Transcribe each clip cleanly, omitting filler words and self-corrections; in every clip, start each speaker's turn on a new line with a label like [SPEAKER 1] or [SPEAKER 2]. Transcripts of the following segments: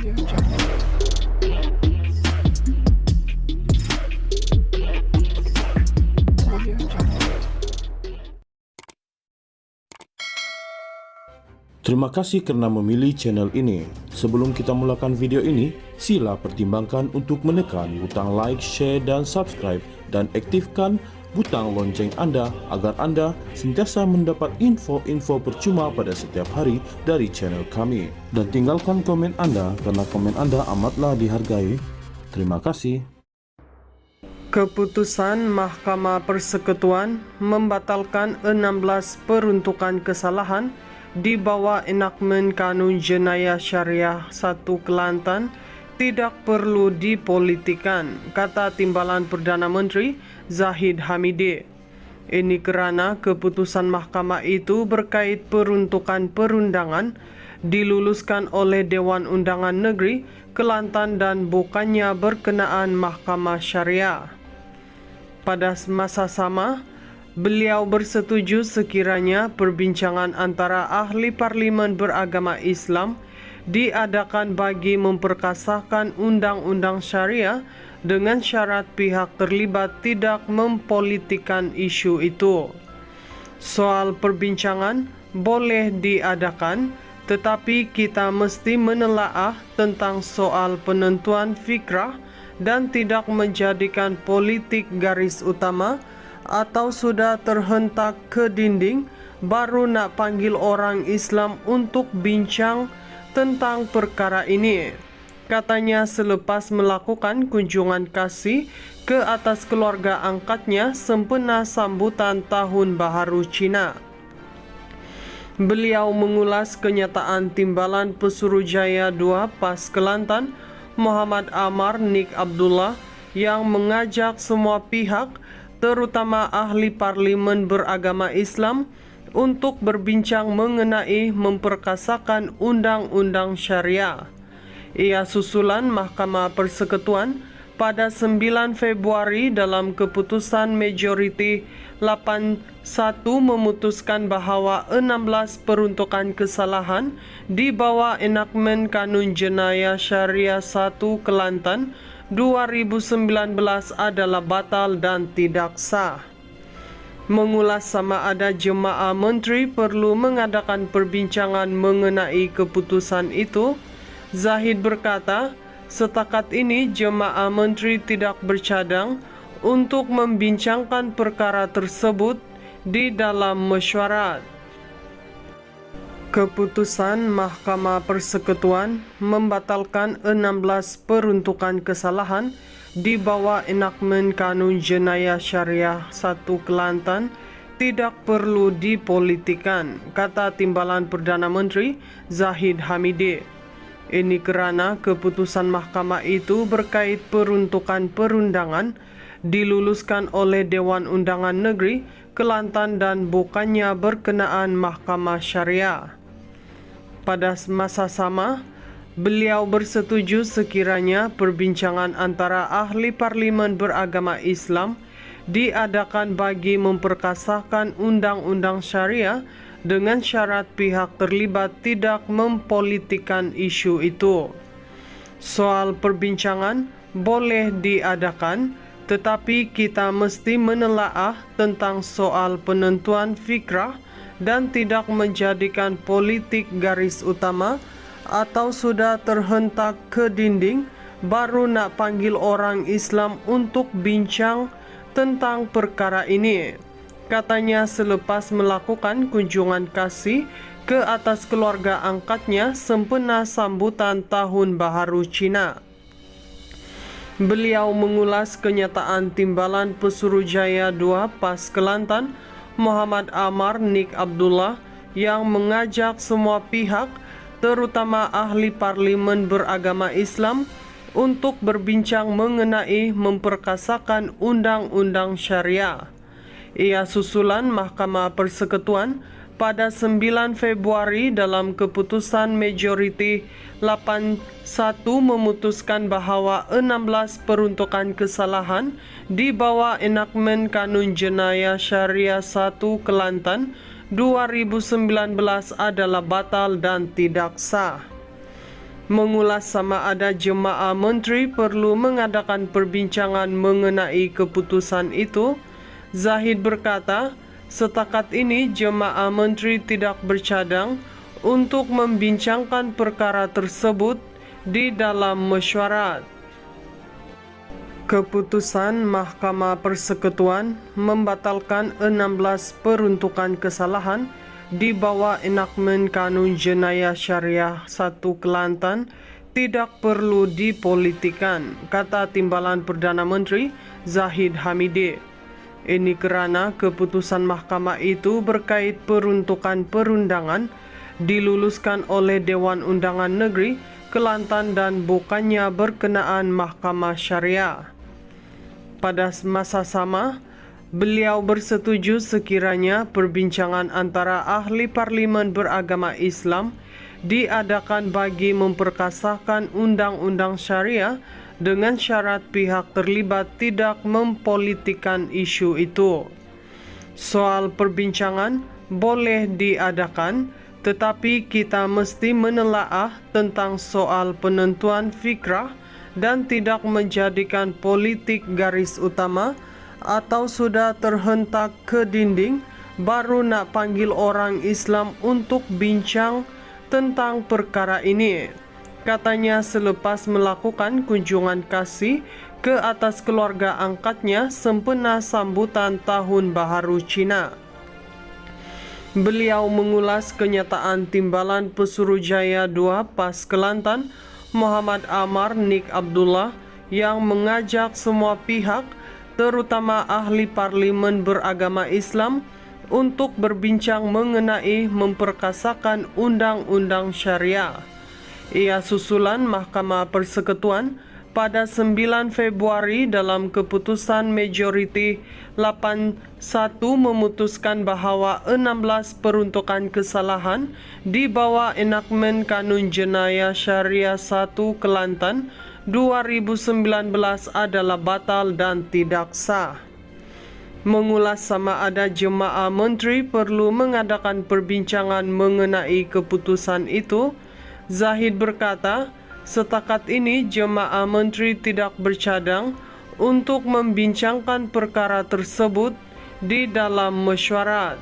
[SPEAKER 1] Terima kasih karena memilih channel ini. Sebelum kita mulakan video ini, sila pertimbangkan untuk menekan butang like, share, dan subscribe, dan aktifkan butang lonceng Anda agar Anda sentiasa mendapat info-info percuma pada setiap hari dari channel kami. Dan tinggalkan komen Anda karena komen Anda amatlah dihargai. Terima kasih.
[SPEAKER 2] Keputusan Mahkamah Persekutuan membatalkan 16 peruntukan kesalahan di bawah enakmen Kanun Jenayah Syariah 1 Kelantan tidak perlu dipolitikan, kata Timbalan Perdana Menteri Zahid Hamidie. Ini kerana keputusan mahkamah itu berkait peruntukan perundangan diluluskan oleh Dewan Undangan Negeri Kelantan dan bukannya berkenaan Mahkamah Syariah. Pada masa sama, beliau bersetuju sekiranya perbincangan antara ahli parlimen beragama Islam diadakan bagi memperkasakan undang-undang syariah dengan syarat pihak terlibat tidak mempolitikkan isu itu. Soal perbincangan boleh diadakan, tetapi kita mesti menelaah tentang soal penentuan fikrah dan tidak menjadikan politik garis utama atau sudah terhentak ke dinding baru nak panggil orang Islam untuk bincang tentang perkara ini, katanya selepas melakukan kunjungan kasih ke atas keluarga angkatnya sempena sambutan Tahun Baharu Cina. Beliau mengulas kenyataan Timbalan Pesuruhjaya 2 PAS Kelantan Muhammad Amar Nik Abdullah yang mengajak semua pihak terutama ahli parlimen beragama Islam untuk berbincang mengenai memperkasakan undang-undang syariah. Ia susulan Mahkamah Persekutuan pada 9 Februari dalam keputusan majoriti 8-1 memutuskan bahawa 16 peruntukan kesalahan di bawah enakmen Kanun Jenayah Syariah 1 Kelantan 2019 adalah batal dan tidak sah. Mengulas sama ada jemaah menteri perlu mengadakan perbincangan mengenai keputusan itu, Zahid berkata, setakat ini jemaah menteri tidak bercadang untuk membincangkan perkara tersebut di dalam mesyuarat. Keputusan Mahkamah Persekutuan membatalkan 16 peruntukan kesalahan di bawah enakmen Kanun Jenayah Syariah 1 Kelantan tidak perlu dipolitikan, kata Timbalan Perdana Menteri Zahid Hamidie. Ini kerana keputusan mahkamah itu berkait peruntukan perundangan diluluskan oleh Dewan Undangan Negeri Kelantan dan bukannya berkenaan Mahkamah Syariah. Pada masa sama, beliau bersetuju sekiranya perbincangan antara ahli parlimen beragama Islam diadakan bagi memperkasakan undang-undang syariah dengan syarat pihak terlibat tidak mempolitikkan isu itu. Soal perbincangan boleh diadakan, tetapi kita mesti menelaah tentang soal penentuan fikrah dan tidak menjadikan politik garis utama atau sudah terhentak ke dinding baru nak panggil orang Islam untuk bincang tentang perkara ini, katanya selepas melakukan kunjungan kasih ke atas keluarga angkatnya sempena sambutan Tahun Baharu Cina. Beliau mengulas kenyataan Timbalan Pesuruhjaya 2 PAS Kelantan Muhammad Amar Nik Abdullah yang mengajak semua pihak terutama ahli parlimen beragama Islam untuk berbincang mengenai memperkasakan undang-undang syariah. Ia susulan Mahkamah Persekutuan pada 9 Februari dalam keputusan majoriti 8-1 memutuskan bahawa 16 peruntukan kesalahan di bawah enakmen Kanun Jenayah Syariah 1 Kelantan 2019 adalah batal dan tidak sah. mengulas sama ada jemaah menteri perlu mengadakan perbincangan mengenai keputusan itu, Zahid berkata, setakat ini jemaah menteri tidak bercadang untuk membincangkan perkara tersebut di dalam mesyuarat. Keputusan Mahkamah Persekutuan membatalkan 16 peruntukan kesalahan di bawah enakmen Kanun Jenayah Syariah 1 Kelantan tidak perlu dipolitikan, kata Timbalan Perdana Menteri Zahid Hamidie. Ini kerana keputusan mahkamah itu berkait peruntukan perundangan diluluskan oleh Dewan Undangan Negeri Kelantan dan bukannya berkenaan Mahkamah Syariah. Pada masa sama, beliau bersetuju sekiranya perbincangan antara ahli parlimen beragama Islam diadakan bagi memperkasakan undang-undang syariah dengan syarat pihak terlibat tidak mempolitikkan isu itu. Soal perbincangan boleh diadakan, tetapi kita mesti menelaah tentang soal penentuan fikrah dan tidak menjadikan politik garis utama atau sudah terhentak ke dinding baru nak panggil orang Islam untuk bincang tentang perkara ini, katanya selepas melakukan kunjungan kasih ke atas keluarga angkatnya sempena sambutan Tahun Baharu Cina. Beliau mengulas kenyataan Timbalan Pesuruhjaya 2 PAS Kelantan Muhammad Amar Nik Abdullah yang mengajak semua pihak, terutama ahli parlimen beragama Islam, untuk berbincang mengenai memperkasakan undang-undang syariah. Ia susulan Mahkamah Persekutuan pada 9 Februari dalam keputusan majoriti 8-1 memutuskan bahawa 16 peruntukan kesalahan di bawah enakmen Kanun Jenayah Syariah 1 Kelantan 2019 adalah batal dan tidak sah. Mengulas sama ada jemaah menteri perlu mengadakan perbincangan mengenai keputusan itu, Zahid berkata, setakat ini jemaah menteri tidak bercadang untuk membincangkan perkara tersebut di dalam mesyuarat.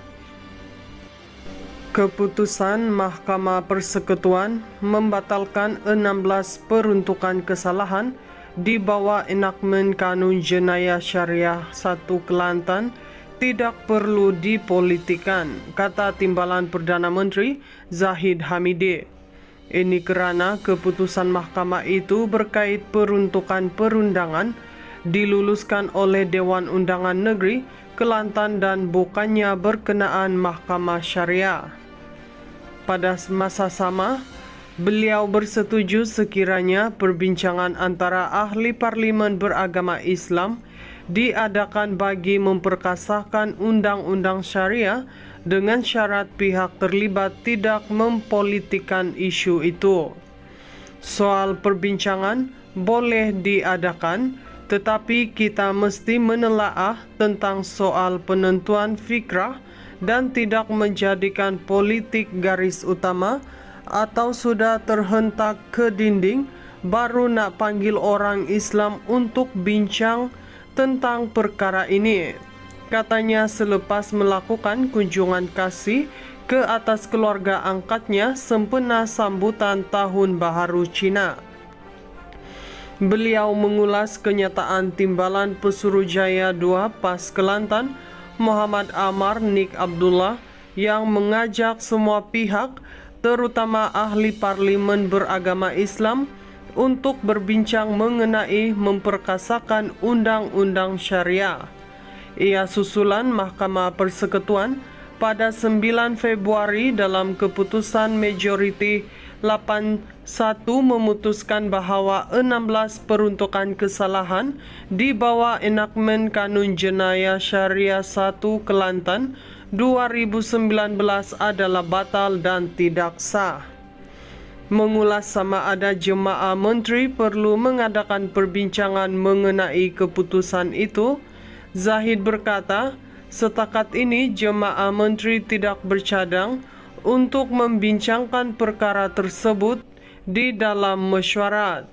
[SPEAKER 2] Keputusan Mahkamah Persekutuan membatalkan 16 peruntukan kesalahan di bawah enakmen Kanun Jenayah Syariah 1 Kelantan tidak perlu dipolitikan, kata Timbalan Perdana Menteri Zahid Hamidie. Ini kerana keputusan mahkamah itu berkait peruntukan perundangan diluluskan oleh Dewan Undangan Negeri Kelantan dan bukannya berkenaan Mahkamah Syariah. Pada masa sama, beliau bersetuju sekiranya perbincangan antara ahli parlimen beragama Islam diadakan bagi memperkasakan undang-undang syariah dengan syarat pihak terlibat tidak mempolitikkan isu itu. Soal perbincangan boleh diadakan, tetapi kita mesti menelaah tentang soal penentuan fikrah dan tidak menjadikan politik garis utama atau sudah terhentak ke dinding baru nak panggil orang Islam untuk bincang tentang perkara ini, katanya selepas melakukan kunjungan kasih ke atas keluarga angkatnya sempena sambutan Tahun Baharu Cina. Beliau mengulas kenyataan Timbalan Pesuruhjaya 2 PAS Kelantan Muhammad Amar Nik Abdullah yang mengajak semua pihak, terutama ahli parlimen beragama Islam, untuk berbincang mengenai memperkasakan undang-undang syariah. Ia susulan Mahkamah Persekutuan pada 9 Februari dalam keputusan majoriti 8-1 memutuskan bahawa 16 peruntukan kesalahan di bawah enakmen Kanun Jenayah Syariah 1 Kelantan 2019 adalah batal dan tidak sah. Mengulas sama ada jemaah menteri perlu mengadakan perbincangan mengenai keputusan itu, Zahid berkata, setakat ini jemaah menteri tidak bercadang untuk membincangkan perkara tersebut di dalam mesyuarat.